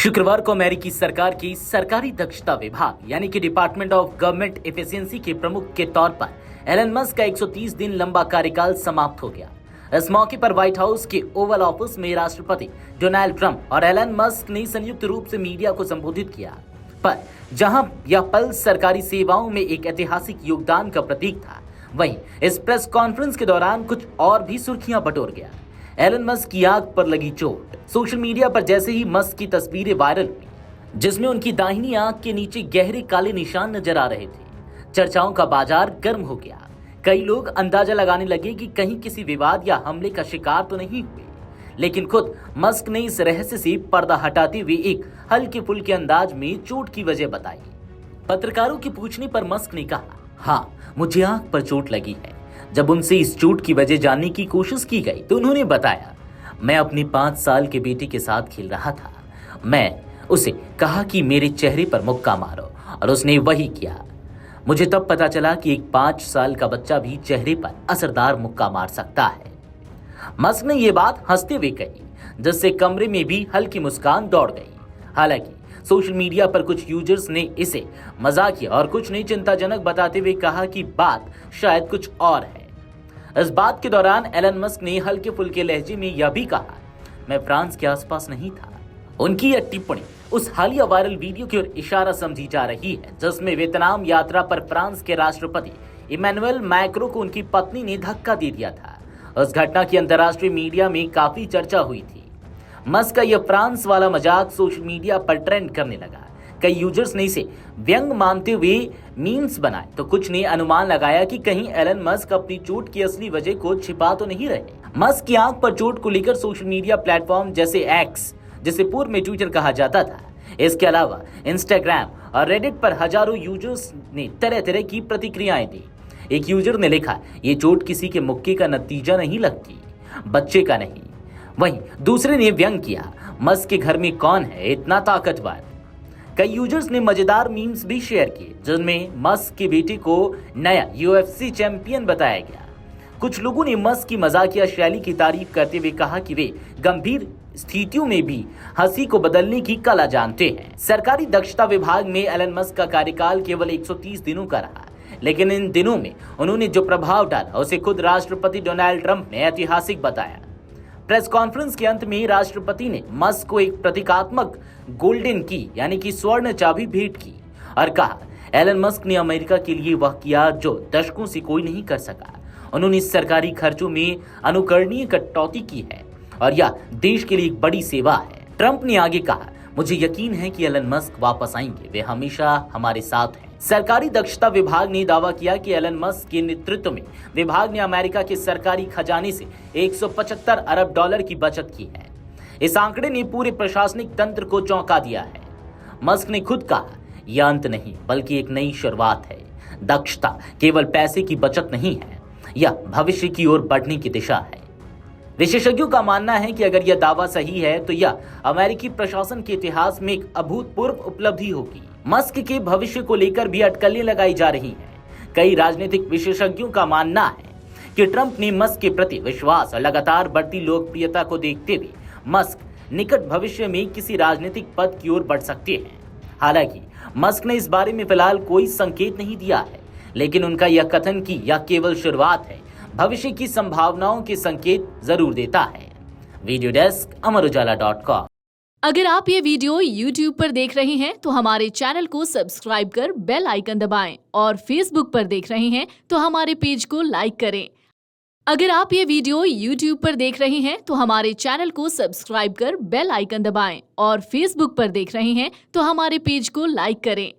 शुक्रवार को अमेरिकी सरकार की सरकारी दक्षता विभाग यानी कि डिपार्टमेंट ऑफ गवर्नमेंट एफिशिएंसी के प्रमुख के तौर पर एलन मस्क का 130 दिन लंबा कार्यकाल समाप्त हो गया। इस मौके पर व्हाइट हाउस के ओवल ऑफिस में राष्ट्रपति डोनाल्ड ट्रंप और एलन मस्क ने संयुक्त रूप से मीडिया को संबोधित किया। पर जहां यह पल सरकारी सेवाओं में एक ऐतिहासिक योगदान का प्रतीक था, वहीं इस प्रेस कॉन्फ्रेंस के दौरान कुछ और भी सुर्खियां बटोर गया। एलन मस्क की आंख पर लगी चोट। सोशल मीडिया पर जैसे ही मस्क की तस्वीरें वायरल हुई, जिसमें उनकी दाहिनी आंख के नीचे गहरे काले निशान नजर आ रहे थे, चर्चाओं का बाजार गर्म हो गया। कई लोग अंदाजा लगाने लगे कि कहीं किसी विवाद या हमले का शिकार तो नहीं हुए, लेकिन खुद मस्क ने इस रहस्य से पर्दा हटाते हुए एक हल्के फुल्के अंदाज में चोट की वजह बताई। पत्रकारों के पूछने पर मस्क ने कहा, हाँ, मुझे आंख पर चोट लगी है। जब उनसे इस चोट की वजह जानने की कोशिश की गई तो उन्होंने बताया, मैं अपने 5 साल के बेटे के साथ खेल रहा था। मैं उसे कहा कि मेरे चेहरे पर मुक्का मारो और उसने वही किया। मुझे तब पता चला कि एक 5 साल का बच्चा भी चेहरे पर असरदार मुक्का मार सकता है। मस्क ने ये बात हंसते हुए कही, जिससे कमरे में भी हल्की मुस्कान दौड़ गई। हालांकि सोशल मीडिया पर कुछ यूजर्स ने इसे मजाकिया और कुछ ने चिंताजनक बताते हुए कहा कि बात शायद कुछ और है। इस बात के दौरान एलन मस्क ने हल्के फुल्के लहजे में यह भी कहा, मैं फ्रांस के आसपास नहीं था। उनकी यह टिप्पणी उस हालिया वायरल वीडियो की ओर इशारा समझी जा रही है, जिसमें वियतनाम यात्रा पर फ्रांस के राष्ट्रपति इमैनुअल मैक्रों को उनकी पत्नी ने धक्का दे दिया था। उस घटना की अंतर्राष्ट्रीय मीडिया में काफी चर्चा हुई थी। मस्क का यह फ्रांस वाला मजाक सोशल मीडिया पर ट्रेंड करने लगा। कई यूजर्स ने इसे व्यंग मानते हुए मीम्स बनाए, तो कुछ ने अनुमान लगाया कि कहीं एलन मस्क अपनी चोट की असली वजह को छिपा तो नहीं रहे। मस्क की आंख पर चोट को लेकर सोशल मीडिया प्लेटफॉर्म जैसे एक्स, जिसे पूर्व में ट्विटर कहा जाता था, इसके अलावा इंस्टाग्राम और रेडिट पर हजारों यूजर्स ने तरह तरह की प्रतिक्रियाएं दी। एक यूजर ने लिखा, ये चोट किसी के मुक्के का नतीजा नहीं लगती, बच्चे का नहीं। वहीं दूसरे ने व्यंग किया, मस्क के घर में कौन है इतना ताकतवर। कई यूजर्स ने मजेदार मीम्स भी शेयर किए, जिनमें मस्क के बेटे को नया यूएफसी चैंपियन बताया गया। कुछ लोगों ने मस्क की मजाकिया शैली की तारीफ करते हुए कहा कि वे गंभीर स्थितियों में भी हंसी को बदलने की कला जानते हैं। सरकारी दक्षता विभाग में एलन मस्क का कार्यकाल केवल 130 दिनों का रहा, लेकिन इन दिनों में उन्होंने जो प्रभाव डाला उसे खुद राष्ट्रपति डोनाल्ड ट्रंप ने ऐतिहासिक बताया। प्रेस कॉन्फ्रेंस के अंत में राष्ट्रपति ने मस्क को एक प्रतीकात्मक गोल्डन की यानी कि स्वर्ण चाबी भेंट की और कहा, एलन मस्क ने अमेरिका के लिए वह किया जो दशकों से कोई नहीं कर सका। उन्होंने सरकारी खर्चों में अनुकरणीय कटौती की है और यह देश के लिए एक बड़ी सेवा है। ट्रंप ने आगे कहा, मुझे यकीन है कि एलन मस्क वापस आएंगे, वे हमेशा हमारे साथ हैं। सरकारी दक्षता विभाग ने दावा किया कि एलन मस्क के नेतृत्व में विभाग ने अमेरिका के सरकारी खजाने से 175 अरब डॉलर की बचत की है। इस आंकड़े ने पूरे प्रशासनिक तंत्र को चौंका दिया है। मस्क ने खुद कहा, यह अंत नहीं बल्कि एक नई शुरुआत है। दक्षता केवल पैसे की बचत नहीं है, यह भविष्य की ओर बढ़ने की दिशा है। विशेषज्ञों का मानना है कि अगर यह दावा सही है तो यह अमेरिकी प्रशासन के इतिहास में एक अभूतपूर्व उपलब्धि होगी। मस्क के भविष्य को लेकर भी अटकलें लगाई जा रही हैं। कई राजनीतिक विशेषज्ञों का मानना है कि ट्रंप ने मस्क के प्रति विश्वास और लगातार बढ़ती लोकप्रियता को देखते हुए मस्क निकट भविष्य में किसी राजनीतिक पद की ओर बढ़ सकते हैं। हालांकि मस्क ने इस बारे में फिलहाल कोई संकेत नहीं दिया है, लेकिन उनका यह कथन कि यह केवल शुरुआत है, भविष्य की संभावनाओं के संकेत जरूर देता है। वीडियो डेस्क अमरउजाला.com। अगर आप ये वीडियो YouTube पर देख रहे हैं तो हमारे चैनल को सब्सक्राइब कर बेल आइकन दबाएं और Facebook पर देख रहे हैं तो हमारे पेज को लाइक करें। अगर आप ये वीडियो YouTube पर देख रहे हैं तो हमारे चैनल को सब्सक्राइब कर बेल आइकन दबाएं और Facebook पर देख रहे हैं तो हमारे पेज को लाइक करें।